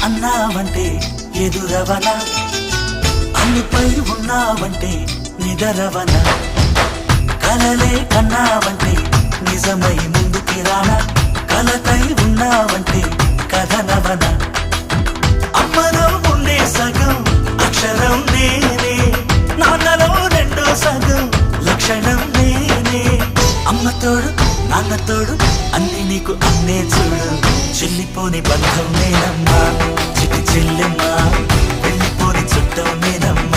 అన్నావంటే ఎదురవన, అన్నిపై ఉన్నావంటే నిదరవన, కలలే కన్నావంటే నిజమై ముందుకి రానా, కలతై ఉన్నావంటే కథనవన. అమ్మలో ఉండే సగం అక్షరం నేనే, నాన్నలో రెండో సగం లక్షణం నేనే. అమ్మ తోడు నాన్న తోడు అన్ని నీకు అన్నే చూడు, చెల్లిపోని బంధం నేనమ్మా, చిటి చెల్లెమ్మా, వెళ్ళిపోని చుట్టం నేనమ్మా.